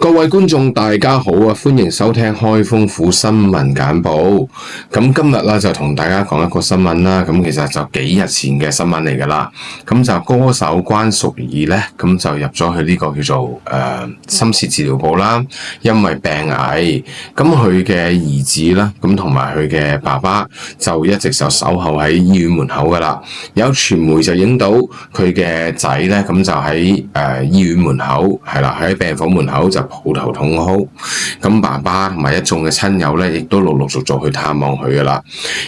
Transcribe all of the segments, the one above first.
各位觀眾大家好啊，歡迎收聽開封府新聞簡報。咁今日啦就同大家講一個新聞啦。咁其實就幾日前嘅新聞嚟噶啦。咁就歌手關淑怡咧，咁就入咗去呢個叫做深切治療部啦，因為病危。咁佢嘅兒子啦，咁同埋佢嘅爸爸就一直就守候喺醫院門口噶啦。有傳媒就影到佢嘅仔咧，咁就喺醫院門口係啦，喺病房門口就抱頭痛哭，咁爸爸同埋一眾嘅親友咧，亦都陸陸續續去探望佢噶啦。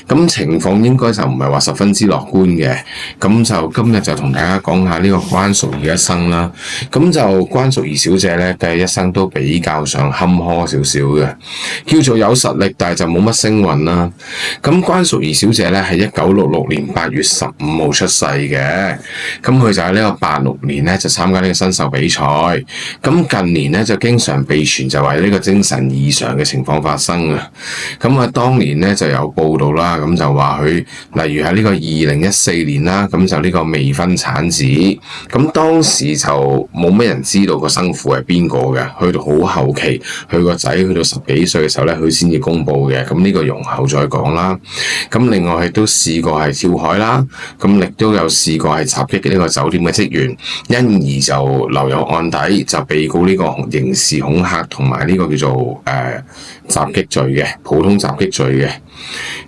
咁情況應該就唔係話十分之樂觀嘅。咁就今日就同大家講下呢個關淑怡嘅一生啦。咁就關淑怡小姐咧嘅一生都比較上坎坷少少嘅，叫做有實力，但係就冇乜星運啦。咁關淑怡小姐咧係1966年8月15號出世嘅，咁佢就喺呢個86年咧就參加呢個新秀比賽。咁近年咧就經常被傳就話呢個精神異常嘅情況發生啊。咁啊，當年咧就有報道啦，咁就話佢例如喺呢個2014年啦，咁就呢個未婚產子。咁當時就冇乜人知道個生父係邊個嘅，去到好後期，佢個仔去到10幾歲嘅時候咧，佢先至公布嘅。咁呢個容後再講啦。咁另外亦都試過係跳海啦，咁亦都有試過係襲擊呢個酒店嘅職員，因而就留有案底，就被告呢個刑事恐嚇同埋呢個叫做襲擊罪嘅普通襲擊罪嘅。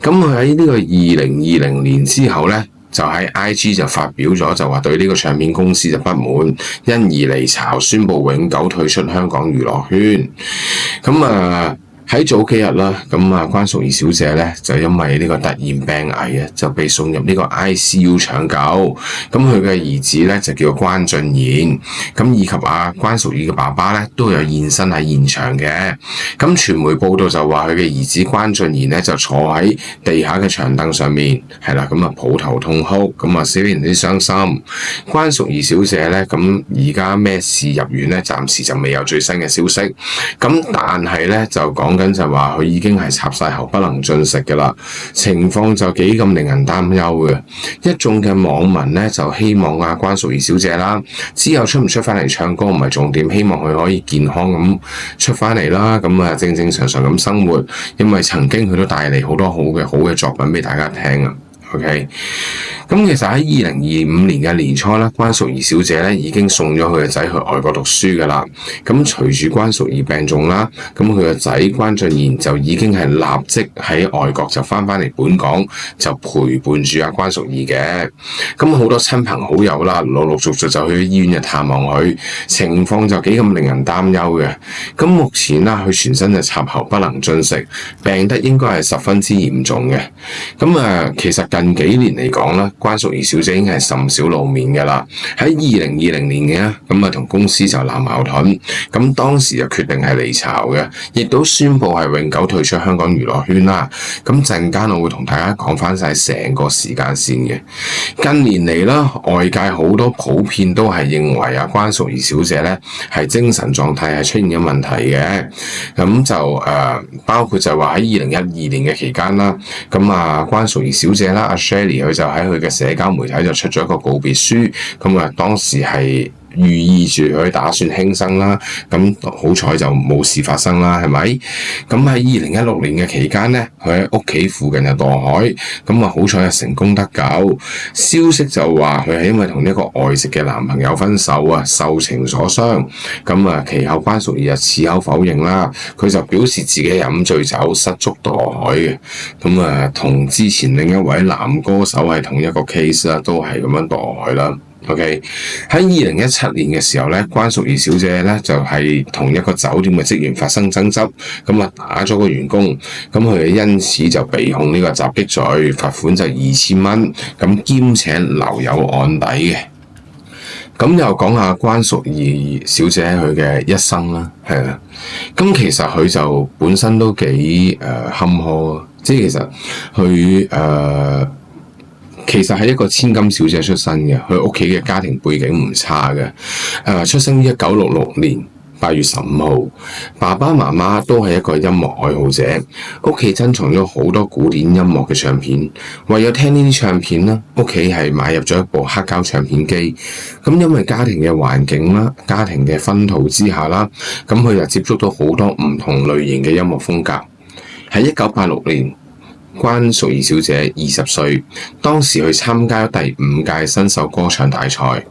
咁佢喺呢個2020年之後咧，就喺 IG 就發表咗，就話對呢個唱片公司就不滿，因而離巢，宣布永久退出香港娛樂圈。咁喺早幾日啦，咁關淑怡小姐咧就因為呢個突然病危啊，就被送入呢個 ICU 搶救。咁佢嘅兒子咧就叫關俊賢，咁以及關淑怡嘅爸爸咧都有現身喺現場嘅。咁傳媒報道就話佢嘅兒子關俊賢咧就坐喺地下嘅長凳上面，係啦，咁抱頭痛哭，咁非常之傷心。關淑怡小姐咧，咁而家咩事入院咧，暫時就未有最新嘅消息。咁但係咧就講緊就話佢已經係插晒喉不能進食嘅啦，情況就幾咁令人擔憂嘅。一眾嘅網民咧就希望關淑怡小姐啦，之後出唔出翻嚟唱歌唔係重點，希望佢可以健康咁出翻嚟啦，咁正正常常咁生活，因為曾經佢都帶嚟好多好嘅作品俾大家聽啊。OK， 咁其實喺2025年嘅年初咧，關淑怡小姐咧已經送咗佢嘅仔去外國讀書噶啦。咁隨住關淑怡病重啦，咁佢嘅仔關俊賢就已經係立即喺外國就翻嚟本港，就陪伴住關淑怡嘅。咁好多親朋好友啦，陸陸續續就去醫院就探望佢，情況就幾咁令人擔憂嘅。咁目前啦，佢全身就插喉不能進食，病得應該係十分之嚴重嘅。咁其實近幾年嚟講啦，關淑怡小姐已經係甚少露面嘅啦。喺2020年嘅咁同公司就鬧矛盾，咁當時就決定係離巢嘅，亦都宣布係永久退出香港娛樂圈啦。咁陣間我會同大家講翻晒成個時間線嘅。近年嚟啦，外界好多普遍都係認為關淑怡小姐咧係精神狀態係出現咗問題嘅。咁就包括就話喺2012年嘅期間啦，咁關淑怡小姐啦，Shelly 佢就喺佢嘅社交媒體就出咗一個告別書，咁當時係寓意住佢打算輕生啦，咁好彩就冇事發生啦，係咪？咁喺2016年嘅期間咧，佢喺屋企附近就墮海，咁好彩係成功得救。消息就話佢係因為同一個外籍嘅男朋友分手受情所傷。咁其後關淑怡就矢口否認啦，佢就表示自己飲醉酒失足墮海嘅。咁同之前另一位男歌手係同一個 case 啦，都係咁樣墮海啦。OK， 喺2017年嘅時候咧，關淑怡小姐咧就係同一個酒店嘅職員發生爭執，咁打咗個員工，咁佢因此就被控呢個襲擊罪，罰款就2000蚊，咁兼且留有案底嘅。咁又講下關淑怡小姐佢嘅一生啦，係啦，咁其實佢就本身都幾坎坷，即係其實佢其實係一個千金小姐出身嘅，佢屋企嘅家庭背景唔差嘅。出生於1966年， 8月15號，爸爸媽媽都係一個音樂愛好者，屋企珍藏咗好多古典音樂嘅唱片。為咗聽呢啲唱片啦，屋企係買入咗一部黑膠唱片機。咁因為家庭嘅環境啦、家庭嘅薰陶之下啦，咁佢就接觸到好多唔同類型嘅音樂風格。喺1986年，關淑怡小姐20歲，當時去參加第5屆新秀歌唱大賽。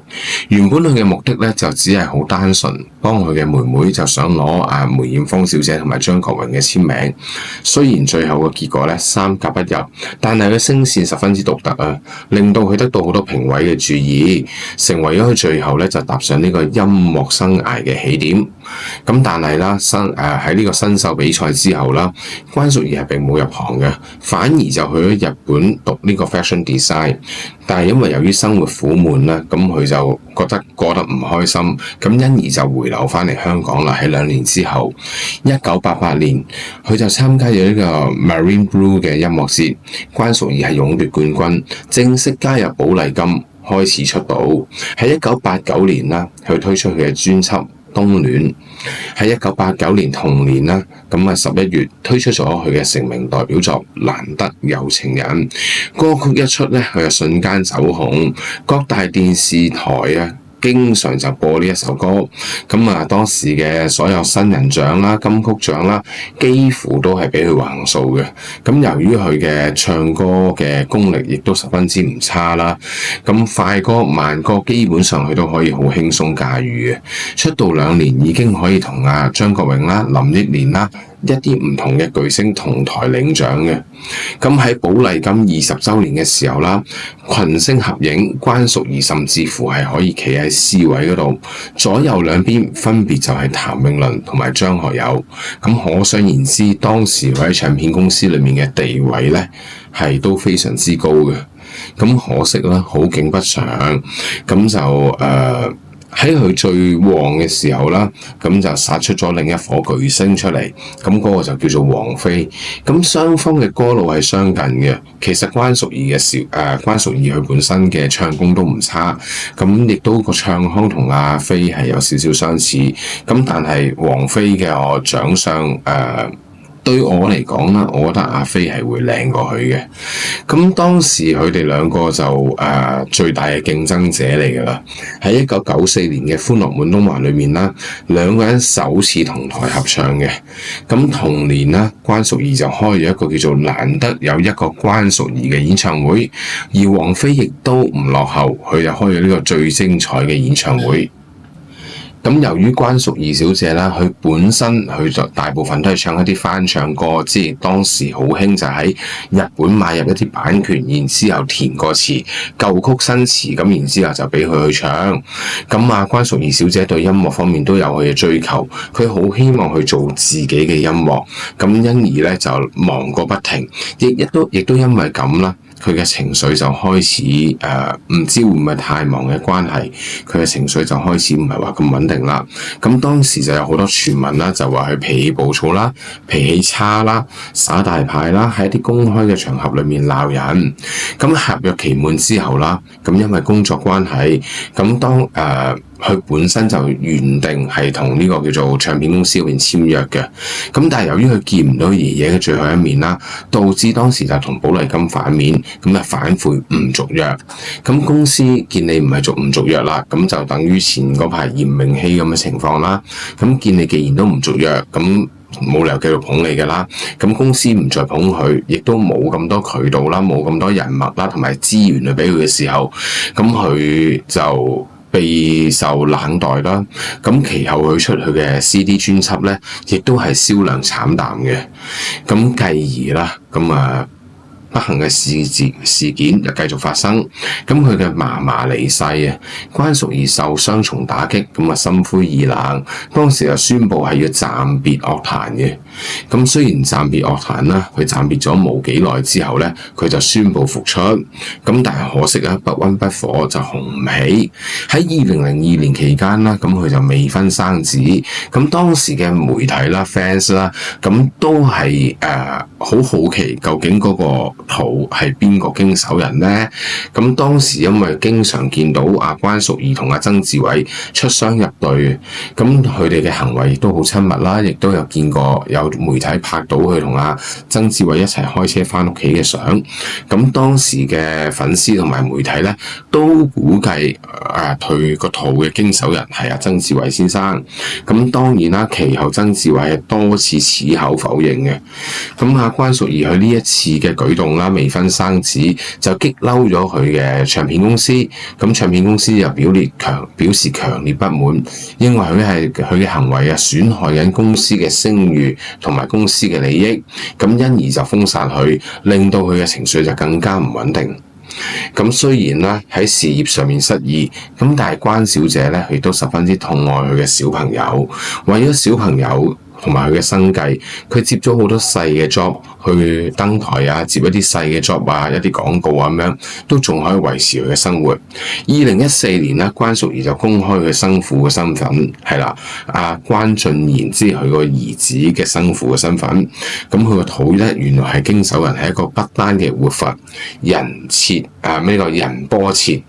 原本佢嘅目的咧就只係好單純，幫佢嘅妹妹就想攞梅艷芳小姐同埋張國榮嘅簽名。雖然最後嘅結果咧3甲不入，但係佢聲線十分之獨特啊，令到佢得到好多評委嘅注意，成為咗佢最後咧就踏上呢個音樂生涯嘅起點。咁但係啦，喺呢個新秀比賽之後啦，關淑怡係並冇入行嘅，反而就去咗日本讀呢個 fashion design。但係因為由於生活苦悶啦，咁佢就覺得過得唔開心，咁因而就回流翻嚟香港啦。喺2年之後，1988年，佢就參加咗呢個 Marine Blue 嘅音樂節，關淑怡係勇奪冠軍，正式加入寶麗金，開始出道。喺1989年啦，佢推出佢嘅專輯冬戀。喺1989年同年啦，咁11月推出咗佢嘅成名代表作《難得有情人》。歌曲一出咧，佢就瞬間走紅，各大電視台啊經常就播呢一首歌。咁當時嘅所有新人獎啦、金曲獎啦，幾乎都係俾佢橫掃嘅。咁由於佢嘅唱歌嘅功力亦都十分之唔差啦，咁快歌慢歌基本上佢都可以好輕鬆駕馭嘅。出道2年已經可以同張國榮啦、林憶蓮啦一啲唔同嘅巨星同台領獎嘅。咁喺寶麗金20週年嘅時候啦，群星合影，關淑怡甚至乎係可以企喺 C 位嗰度，左右兩邊分別就係譚詠麟同埋張學友。咁可想而知，當時佢喺唱片公司裏面嘅地位咧係都非常之高嘅。咁可惜啦，好景不長，咁就喺佢最旺嘅時候啦，咁就殺出咗另一顆巨星出嚟，咁嗰個就叫做王菲。咁雙方嘅歌路係相近嘅。其實關淑怡佢本身嘅唱功都唔差，咁亦都個唱腔同阿菲係有少少相似。咁但係王菲嘅長相對我嚟講啦，我覺得阿菲係會靚過佢嘅。咁當時佢哋兩個就最大嘅競爭者嚟㗎啦。喺1994年嘅《歡樂滿東華》裏面啦，兩個人首次同台合唱嘅。咁同年啦，關淑怡就開咗一個叫做難得有一個關淑怡嘅演唱會，而王菲亦都唔落後，佢就開咗呢個最精彩嘅演唱會。咁由於關淑怡小姐啦，佢本身佢就大部分都係唱一啲翻唱歌，即係當時好興就喺日本買入一啲版權，然之後填個詞，舊曲新詞，咁然之後就俾佢去唱。咁關淑怡小姐對音樂方面都有佢嘅追求，佢好希望去做自己嘅音樂，咁因而咧就忙個不停，亦都因為咁啦。佢嘅情緒就開始唔知會唔會太忙嘅關係，佢嘅情緒就開始唔係話咁穩定啦。咁當時就有好多傳聞啦，就話佢脾氣暴躁啦、脾氣差啦、耍大牌啦，喺一啲公開嘅場合裏面鬧人。咁合約期滿之後啦，咁因為工作關係，咁當佢本身就原定係同呢個叫做唱片公司嗰邊簽約嘅，咁但係由於佢見唔到爺爺嘅最後一面啦，導致當時就同寶麗金反面，咁反悔唔續約。咁公司見你唔續約啦，咁就等於前嗰排嚴明熙咁嘅情況啦。咁見你既然都唔續約，咁冇理由繼續捧你㗎啦。咁公司唔再捧佢，亦都冇咁多渠道啦，冇咁多人脈啦，同埋資源去俾佢嘅時候，咁佢就備受冷待啦。咁其後佢出佢嘅 CD 專輯咧，亦都係銷量慘淡嘅。咁繼而啦，不幸嘅事件就繼續發生。咁佢嘅嫲嫲離世啊，關淑怡受雙重打擊，心灰意冷。當時就宣布係要暫別樂壇嘅。咁雖然暫別樂壇啦，佢暫別咗冇幾耐之後咧，佢就宣布復出。咁但係可惜啊，不溫不火就紅唔起。喺2002年期間啦，咁佢就未婚生子。咁當時嘅媒體啦、fans 啦，咁都係好好奇究竟嗰個圖係邊個經手人呢？咁當時因為經常見到阿關淑怡同阿曾志偉出雙入對，咁佢哋嘅行為亦都好親密啦，亦都有見過有媒體拍到佢同阿曾志偉一齊開車翻屋企嘅相。咁當時嘅粉絲同埋媒體咧都估計佢個圖嘅經手人係阿曾志偉先生。咁當然啦，其後曾志偉係多次矢口否認嘅。咁阿關淑怡佢呢一次嘅舉動啦，未婚生子就激嬲咗佢嘅唱片公司。咁唱片公司又表示強烈不滿，因為佢嘅行為損害緊公司嘅聲譽同埋公司嘅利益，咁因而就封殺佢，令到佢嘅情緒就更加唔穩定。咁雖然咧喺事業上面失意，咁但係關小姐咧亦都十分之痛愛佢嘅小朋友，為咗小朋友同埋佢嘅生計，佢接咗好多細嘅 job 去登台啊，接一啲細嘅 job 啊，一啲廣告啊咁樣，都仲可以維持佢嘅生活。2014年咧，關淑怡就公開佢生父嘅身份，係啦，阿關俊賢即係佢個兒子嘅生父嘅身份。咁佢個肚咧原來係經手人係一個不丹嘅活佛仁切呢個仁波切。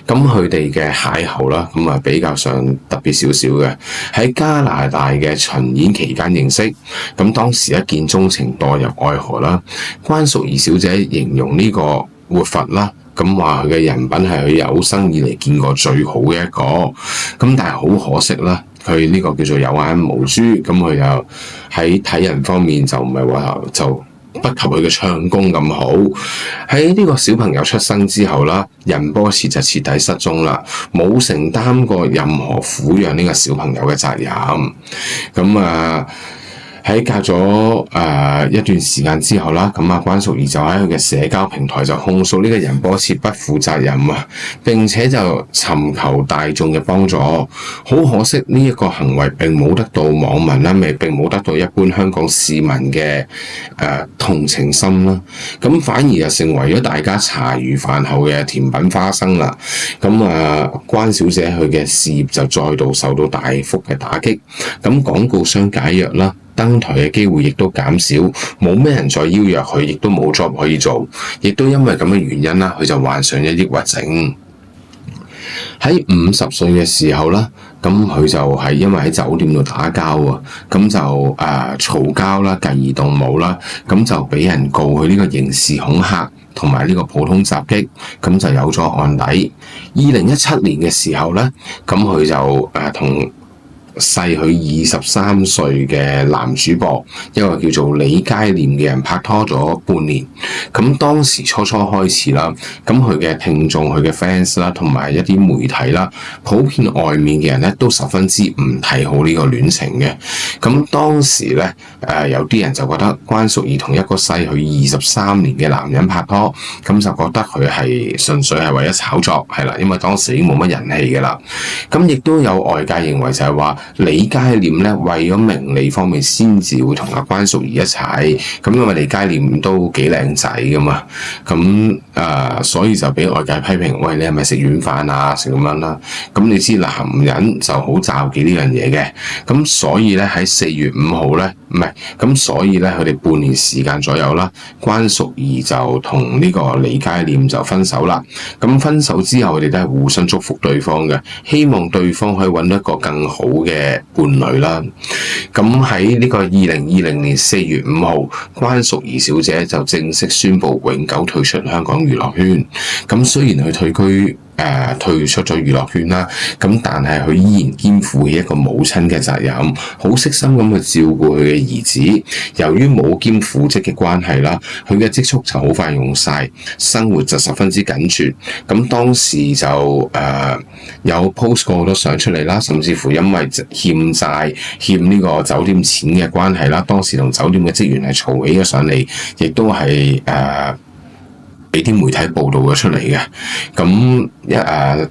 咁佢哋嘅邂逅啦，咁啊比較上特別少少嘅，喺加拿大嘅巡演期間認識，咁當時一見鐘情墮入愛河啦。關淑怡小姐形容呢個活佛啦，咁話佢嘅人品係佢有生以嚟見過最好嘅一個，咁但係好可惜啦，佢呢個叫做有眼無珠，咁佢又喺睇人方面就唔係話就不及佢嘅唱功咁好。喺呢個小朋友出生之後啦，仁波切就徹底失蹤啦，冇承擔過任何撫養呢個小朋友嘅責任。咁喺隔咗一段時間之後啦，咁阿關淑怡就喺佢嘅社交平台就控訴呢個仁波切不負責任啊，並且就尋求大眾嘅幫助。好可惜呢一個行為並冇得到網民啦，並冇得到一般香港市民嘅同情心啦，咁反而就成為咗大家茶餘飯後嘅甜品花生啦。咁關小姐佢嘅事業就再度受到大幅嘅打擊，咁廣告商解約啦，登台嘅機會亦都減少，冇咩人再邀約佢，亦都冇 job 可以做，亦都因為咁嘅原因啦，佢就患上咗抑鬱症。喺50歲嘅時候啦，咁佢就係因為喺酒店度打交啊，咁就嘈交啦，繼而動武啦，咁就俾人告佢呢個刑事恐嚇同埋呢個普通襲擊，咁就有咗案底。2017年嘅時候咧，咁佢就同細佢23歲嘅男主播，一個叫做李佳廉嘅人拍拖咗半年。咁當時初開始啦，咁佢嘅聽眾、佢嘅 fans 啦，同埋一啲媒體啦，普遍外面嘅人咧都十分之唔睇好呢個戀情嘅。咁當時咧，有啲人就覺得關淑怡同一個細佢23年嘅男人拍拖，咁就覺得佢係純粹係為咗炒作，係啦，因為當時已經冇乜人氣㗎啦。咁亦都有外界認為就係話，李佳廉咧為咗名利方面先至會同阿關淑怡一齊，咁因為李佳廉都幾靚仔噶嘛，咁所以就俾外界批評，喂，你係咪食軟飯啊？成咁樣啦。咁你知男人就好罩忌呢樣嘢嘅，咁所以咧喺4月5號咧，咁所以咧佢哋半年時間左右啦，關淑怡就同呢個李佳廉就分手啦。咁分手之後，佢哋都係互相祝福對方嘅，希望對方可以揾到一個更好嘅伴侶啦。咁喺呢個2020年4月5號，關淑怡小姐就正式宣布永久退出香港娛樂圈。咁雖然佢退出咗娛樂圈啦，咁但係佢依然肩負起一個母親嘅責任，好悉心咁去照顧佢嘅兒子。由於冇兼父職嘅關係啦，佢嘅積蓄就好快用晒，生活就十分之緊絀。咁當時就有 post 過好多相出嚟啦，甚至乎因為欠債欠呢個酒店錢嘅關係啦，當時同酒店嘅職員係嘈起咗上嚟，亦都係俾啲媒體報導咗出嚟嘅。咁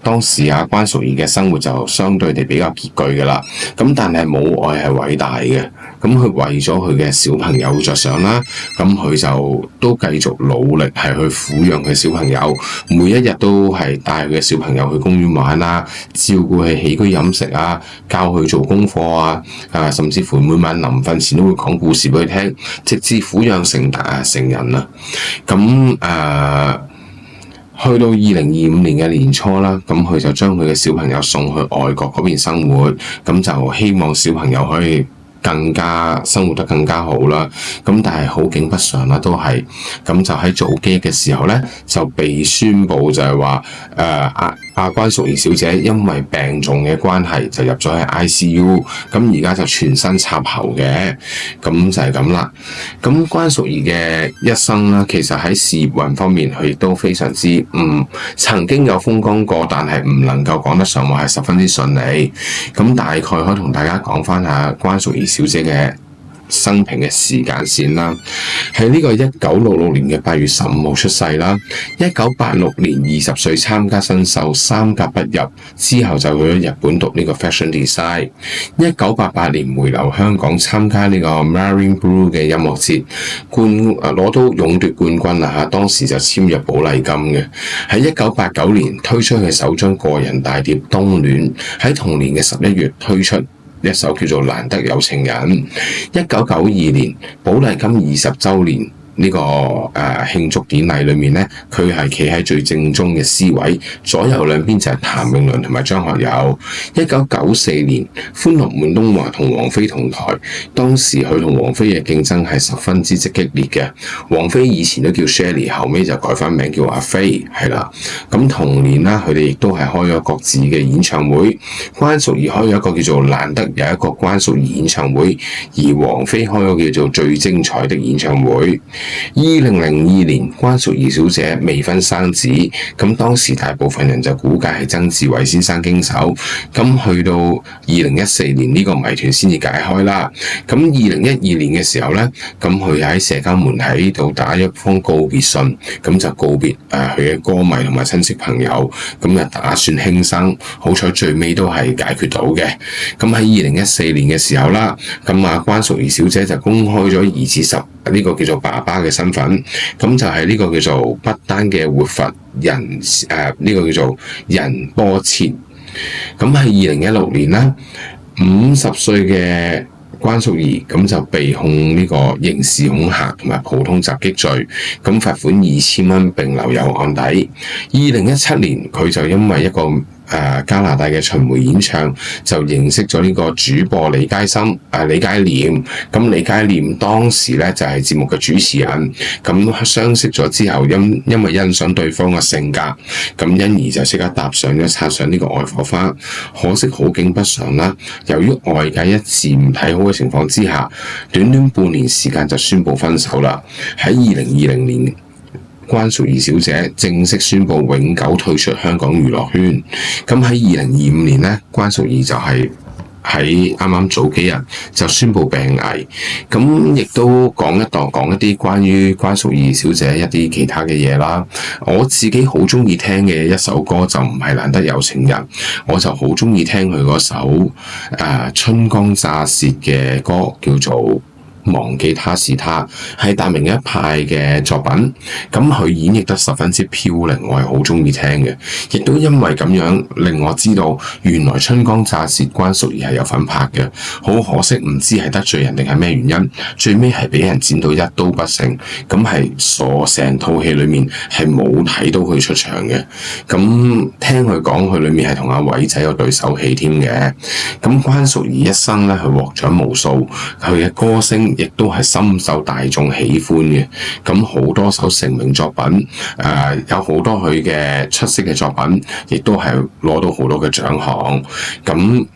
當時關淑怡嘅生活就相對地比較拮據㗎啦。咁但係母愛係偉大嘅。咁佢為咗佢嘅小朋友着想啦，咁佢就都繼續努力係去撫養佢小朋友，每一日都係帶佢嘅小朋友去公園玩啦，照顧佢起居飲食啊，教佢做功課啊，甚至乎每晚臨瞓前都會講故事俾佢聽，直至撫養成人啊。咁去到2025年嘅年初啦，咁佢就將佢嘅小朋友送去外國嗰邊生活，咁就希望小朋友可以更加生活得更加好啦。咁但係好景不常啦，都係咁就喺早幾日嘅時候咧，就被宣布就係話關淑怡小姐因為病重嘅關係就入咗喺 ICU， 咁而家就全身插喉嘅，咁就係咁啦。咁關淑怡嘅一生啦，其實喺事業運方面佢亦都非常之曾經有風光過，但係唔能夠講得上話係十分之順利。咁大概可以同大家講翻下關淑怡小姐嘅生平嘅時間線啦。喺呢個1966年嘅8月15號出世啦，1986年20歲參加新秀3甲畢業之後就去咗日本讀呢個 fashion design。1988年回流香港參加呢個 Marine Blue 嘅音樂節，攞到勇奪冠軍啦嚇，當時就簽約寶麗金嘅。喺1989年推出佢首張個人大碟《冬暖》，喺同年嘅11月推出一首叫做《難得有情人》。1992年寶麗金20週年呢個慶祝典禮裏面咧，佢係企喺最正中嘅 C 位，左右兩邊就係譚詠麟同埋張學友。1994年歡樂滿東華同王菲同台，當時佢同王菲嘅競爭係十分之激烈嘅。王菲以前都叫 Shirley， 後尾就改翻名叫阿菲，係啦。咁同年啦，佢哋亦都係開咗各自嘅演唱會。關淑怡開咗一個叫做難得有一個關淑怡演唱會，而王菲開咗叫做最精彩的演唱會。2002年關淑怡小姐未婚生子，咁當時大部分人就估計係曾志偉先生經手，咁去到2014年呢個謎團先至解開啦。咁2012年嘅時候呢，咁佢喺社交媒體度打一封告別信，咁就告別佢嘅歌迷同埋親戚朋友，咁就打算輕生，好彩最尾都係解決到嘅。咁喺2014年嘅時候啦，咁關淑怡小姐就公開咗兒子呢個叫做爸爸嘅身份，咁就係呢個叫做不丹嘅活佛仁呢個叫做仁波切。咁喺2016年啦，50歲嘅關淑怡咁就被控呢個刑事恐嚇同埋普通襲擊罪，咁罰款2000蚊並留有案底。2017年佢就因為一個加拿大嘅巡迴演唱就認識咗呢個主播李佳廉。咁李佳廉當時咧就係節目嘅主持人，咁相識咗之後因為欣賞對方嘅性格，咁因而就即刻擦上呢個愛火花。可惜好景不常啦，由於外界一致唔睇好嘅情況之下，短短半年時間就宣布分手啦。喺2020年，關淑怡小姐正式宣布永久退出香港娛樂圈。咁喺2025年呢，關淑怡就係喺啱啱早幾日就宣布病危。咁亦都講一啲關於關淑怡小姐一啲其他嘅嘢啦。我自己好中意聽嘅一首歌就唔係難得有情人，我就好中意聽佢嗰首春光乍泄嘅歌，叫做忘記他是他，係達明一派嘅作品。咁佢演繹得十分之飄零，我係好中意聽嘅。亦都因為咁樣令我知道，原來春光乍泄關淑怡係有份拍嘅。好可惜，唔知係得罪人定係咩原因，最尾係俾人剪到一刀不剩。咁係成套戲裏面係冇睇到佢出場嘅。咁聽佢講，佢裏面係同阿偉仔有對手戲添嘅。咁關淑怡一生咧，佢獲獎無數，佢嘅歌聲亦都係深受大眾喜歡嘅。咁好多首成名作品，有好多佢嘅出色嘅作品，亦都係攞到好多嘅獎項。咁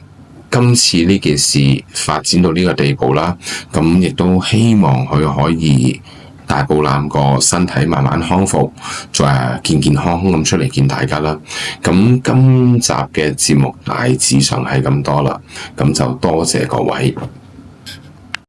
今次呢件事發展到呢個地步啦，咁亦都希望佢可以大步攬過，身體慢慢康復，再健健康康咁出嚟見大家啦。咁今集嘅節目大致上係咁多啦，咁就多謝各位。